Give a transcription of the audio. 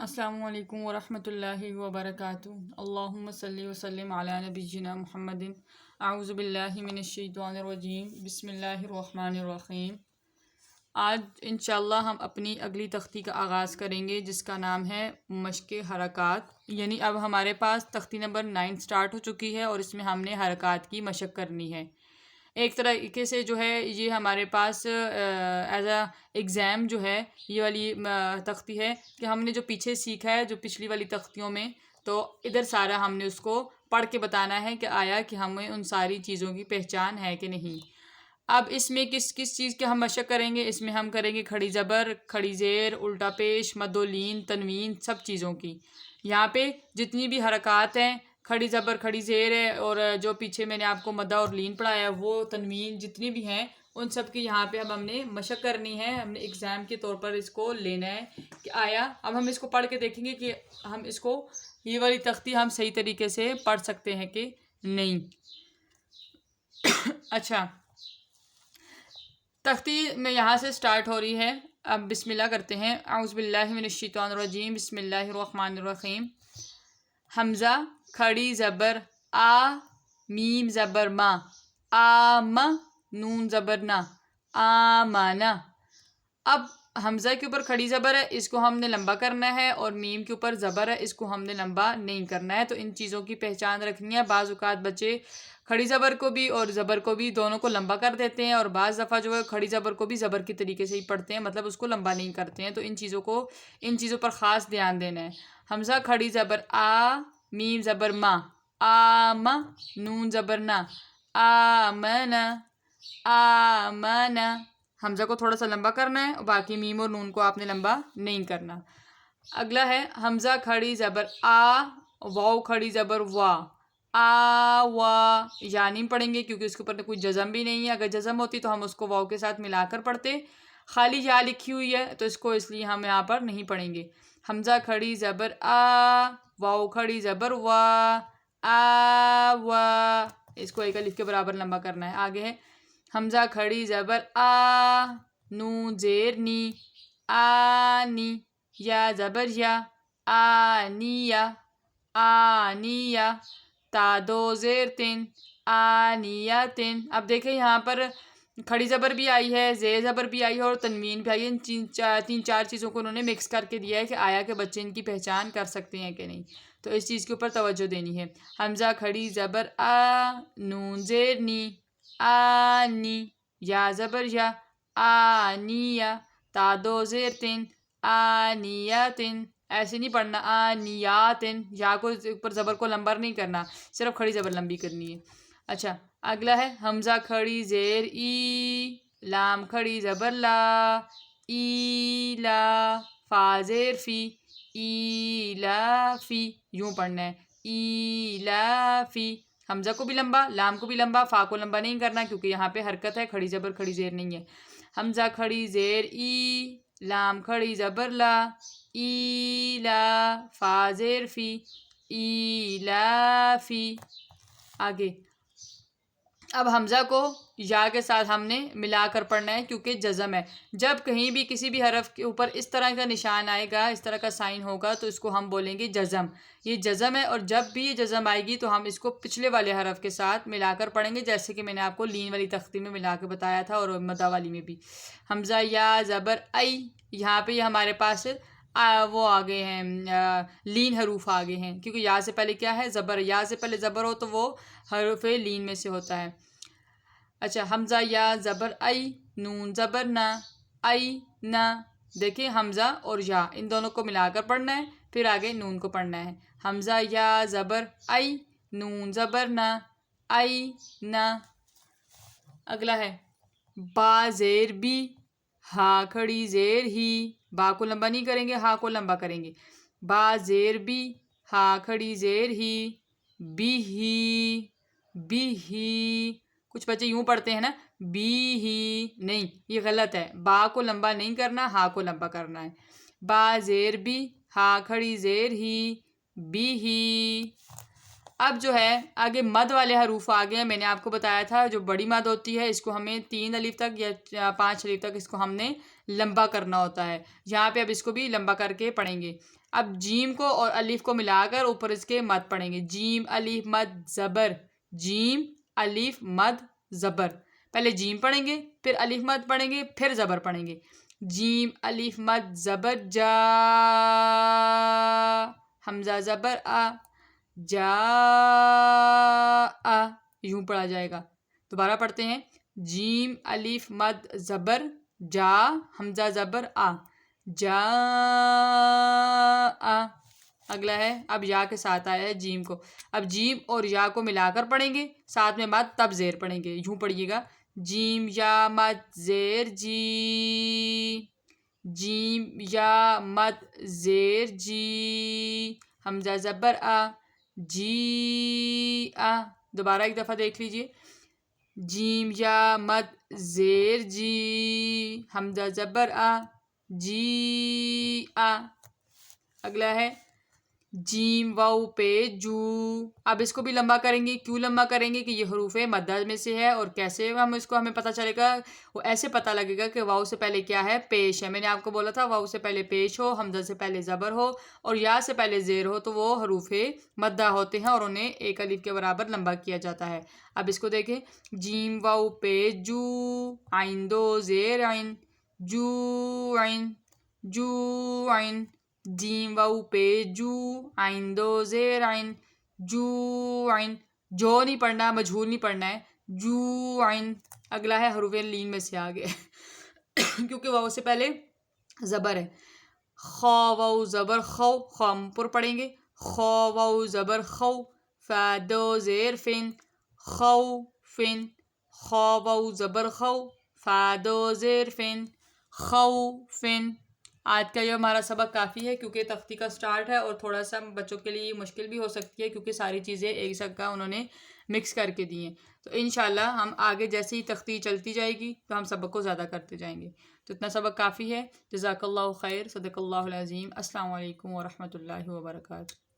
السلام علیکم ورحمۃ اللہ وبرکاتہ۔ اللہم صلی وسلم علی نبینا محمد۔ اعوذ باللہ من الشیطان الرجیم، بسم اللہ الرحمن الرحیم۔ آج انشاءاللہ ہم اپنی اگلی تختی کا آغاز کریں گے جس کا نام ہے مشق حرکات، یعنی اب ہمارے پاس تختی نمبر 9 سٹارٹ ہو چکی ہے اور اس میں ہم نے حرکات کی مشق کرنی ہے۔ ایک طریقے سے جو ہے یہ ہمارے پاس ایز اے ایگزام جو ہے یہ والی تختی ہے کہ ہم نے جو پیچھے سیکھا ہے جو پچھلی والی تختیوں میں، تو ادھر سارا ہم نے اس کو پڑھ کے بتانا ہے کہ آیا کہ ہمیں ان ساری چیزوں کی پہچان ہے کہ نہیں۔ اب اس میں کس کس چیز کے ہم مشق کریں گے؟ اس میں ہم کریں گے کھڑی زبر، کھڑی زیر، الٹا پیش، مد و لین، تنوین، سب چیزوں کی۔ یہاں پہ جتنی بھی حرکات ہیں، کھڑی زبر، کھڑی زیر ہے، اور جو پیچھے میں نے آپ کو مدہ اور لین پڑھایا وہ تنوین جتنی بھی ہیں ان سب کی یہاں پہ اب ہم نے مشق کرنی ہے۔ ہم نے ایگزام کے طور پر اس کو لینا ہے کہ آیا اب ہم اس کو پڑھ کے دیکھیں گے کہ ہم اس کو یہ والی تختی ہم صحیح طریقے سے پڑھ سکتے ہیں کہ نہیں۔ اچھا، تختی میں یہاں سے سٹارٹ ہو رہی ہے۔ اب بسم اللہ کرتے ہیں۔ اعوذ باللہ من الشیطان الرجیم، بسم اللہ الرحمن الرحیم۔ حمزہ کھڑی زبر آ، میم زبر ما، آم، نون زبر نا، آمانا۔ اب حمزہ کے اوپر کھڑی زبر ہے، اس کو ہم نے لمبا کرنا ہے، اور میم کے اوپر زبر ہے، اس کو ہم نے لمبا نہیں کرنا ہے۔ تو ان چیزوں کی پہچان رکھنی ہے۔ بعض اوقات بچے کھڑی زبر کو بھی اور زبر کو بھی دونوں کو لمبا کر دیتے ہیں، اور بعض دفعہ جو ہے کھڑی زبر کو بھی زبر کی طریقے سے ہی پڑھتے ہیں، مطلب اس کو لمبا نہیں کرتے ہیں۔ تو ان چیزوں پر خاص دھیان دینا ہے۔ حمزہ کھڑی زبر آ، میم زبر ما، آم، نون زبر نا، آمنا، آمنا۔ حمزہ کو تھوڑا سا لمبا کرنا ہے، باقی میم اور نون کو آپ نے لمبا نہیں کرنا۔ اگلا ہے حمزہ کھڑی زبر آ، واو کھڑی زبر وا، آ وا۔ یا نہیں پڑھیں گے کیونکہ اس کے اوپر کوئی جزم بھی نہیں ہے۔ اگر جزم ہوتی تو ہم اس کو واو کے ساتھ ملا کر پڑھتے، خالی یا لکھی ہوئی ہے تو اس لیے ہم یہاں پر نہیں پڑھیں گے۔ حمزہ کھڑی زبر آ، واو کھڑی زبر وا، آ وا۔ اس کو ایک الف کے برابر لمبا کرنا ہے۔ آگے ہے حمزہ کھڑی زبر آ، نون زیر نی، آنی، یا زبر یا، آنیہ، آنیہ، تا دو زیر تن، آنیتن۔ اب دیکھیں یہاں پر کھڑی زبر بھی آئی ہے، زیر زبر بھی آئی ہے، اور تنوین بھی آئی ہے۔ ان تین چار چیزوں کو انہوں نے مکس کر کے دیا ہے کہ آیا کہ بچے ان کی پہچان کر سکتے ہیں کہ نہیں۔ تو اس چیز کے اوپر توجہ دینی ہے۔ حمزہ کھڑی زبر آ، نون زیر نی، آنی، یا زبر یا، آنیہ، تا دو زیر تن، آنیتن۔ ایسے نہیں پڑھنا آنیاتن، یا کو اوپر زبر کو لمبا نہیں کرنا، صرف کھڑی زبر لمبی کرنی ہے۔ اچھا، اگلا ہے حمزہ کھڑی زیر ای، لام کھڑی زبر لا، ای لا، فا زیر فی، ای لا فی۔ یوں پڑھنا ہے، ای لا فی۔ حمزہ کو بھی لمبا، لام کو بھی لمبا، فا کو لمبا نہیں کرنا کیونکہ یہاں پہ حرکت ہے، کھڑی زبر کھڑی زیر نہیں ہے۔ حمزہ کھڑی زیر ای، لام کھڑی زبر لا، ای لا، فا زیر فی، ای لا فی۔ آگے اب حمزہ کو یا کے ساتھ ہم نے ملا کر پڑھنا ہے کیونکہ جزم ہے۔ جب کہیں بھی کسی بھی حرف کے اوپر اس طرح کا نشان آئے گا، اس طرح کا سائن ہوگا، تو اس کو ہم بولیں گے جزم۔ یہ جزم ہے، اور جب بھی یہ جزم آئے گی تو ہم اس کو پچھلے والے حرف کے ساتھ ملا کر پڑھیں گے، جیسے کہ میں نے آپ کو لین والی تختی میں ملا کے بتایا تھا، اور مدہ والی میں بھی۔ حمزہ یا زبر ای، یہاں پہ یہ ہمارے پاس وہ آگے ہیں لین حروف آگے ہیں، کیونکہ یا سے پہلے کیا ہے؟ زبر۔ یا سے پہلے زبر ہو تو وہ حروف لین میں سے ہوتا ہے۔ اچھا، حمزہ یا زبر ای، نون زبر نا، ای نا۔ دیکھیں حمزہ اور یا ان دونوں کو ملا کر پڑھنا ہے، پھر آگے نون کو پڑھنا ہے۔ حمزہ یا زبر ای، نون زبر نا، ای نا۔ اگلا ہے با زیر بی، ہا کھڑی زیر ہی۔ با کو لمبا نہیں کریں گے، ہا کو لمبا کریں گے۔ با زیر بی، ہا کھڑی زیر ہی، بی ہی، بی ہی۔ کچھ بچے یوں پڑھتے ہیں نا، بی ہی، نہیں، یہ غلط ہے۔ با کو لمبا نہیں کرنا، ہا کو لمبا کرنا ہے۔ با زیر بی، ہا کھڑی زیر ہی، بی ہی۔ اب جو ہے آگے مد والے حروف آگے ہیں. میں نے آپ کو بتایا تھا جو بڑی مد ہوتی ہے اس کو ہمیں 3 الف تک یا 5 الف تک اس کو ہم نے لمبا کرنا ہوتا ہے. یہاں پہ اب اس کو بھی لمبا کر کے پڑھیں گے. اب جیم کو اور الف کو ملا کر اوپر اس کے مد پڑھیں گے. جیم الف مد زبر، جیم الف مد زبر. پہلے جیم پڑھیں گے، پھر الف مد پڑھیں گے، پھر زبر پڑھیں گے. جیم الف مد زبر جا، حمزہ زبر آ، جا آ، یوں پڑھا جائے گا. دوبارہ پڑھتے ہیں. جیم الف مد زبر جا، حمزہ زبر آ، جا آ. اگلا ہے اب یا کے ساتھ آیا ہے جیم کو. اب جیم اور یا کو ملا کر پڑھیں گے، ساتھ میں مد تب زیر پڑھیں گے. یوں پڑھیے گا. جیم یا مد زیر جی، جیم یا مد زیر جی، حمزہ زبر آ، جی آ. دوبارہ ایک دفعہ دیکھ لیجئے. جیم یا مد زیر جی، حمزہ زبر آ، جی آ. اگلا ہے جیم واو پہ جو. اب اس کو بھی لمبا کریں گے. کیوں لمبا کریں گے کہ یہ حروف مدہ میں سے ہے. اور کیسے ہمیں پتہ چلے گا؟ وہ ایسے پتہ لگے گا کہ واو سے پہلے کیا ہے؟ پیش ہے. میں نے آپ کو بولا تھا واو سے پہلے پیش ہو، حمزہ سے پہلے زبر ہو اور یا سے پہلے زیر ہو تو وہ حروف مدہ ہوتے ہیں اور انہیں ایک الف کے برابر لمبا کیا جاتا ہے. اب اس کو دیکھیں. جیم واو پہ جو، عین دو زیر عین، جو عین، جو عین. جیم واو پہ جو، عین دو زیر عین، جو عین. جو نہیں پڑھنا، مجہول نہیں پڑھنا ہے. جو عین. اگلا ہے حروف لین میں سے آگے کیونکہ واو سے پہلے زبر ہے. خا واو زبر خو، خم پر پڑھیں گے. خا واو زبر خو، فا دو زیر فن، خو فن. خا واو زبر خو، فا دو زیر فن، خو فن. آج کا یہ ہمارا سبق کافی ہے کیونکہ تختی کا سٹارٹ ہے اور تھوڑا سا بچوں کے لیے مشکل بھی ہو سکتی ہے کیونکہ ساری چیزیں ایک جگہ انہوں نے مکس کر کے دی ہیں. تو انشاءاللہ ہم آگے جیسے ہی تختی چلتی جائے گی تو ہم سبق کو زیادہ کرتے جائیں گے. تو اتنا سبق کافی ہے. جزاک اللہ خیر. صدق اللہ العظیم. السلام علیکم ورحمۃ اللہ وبرکاتہ.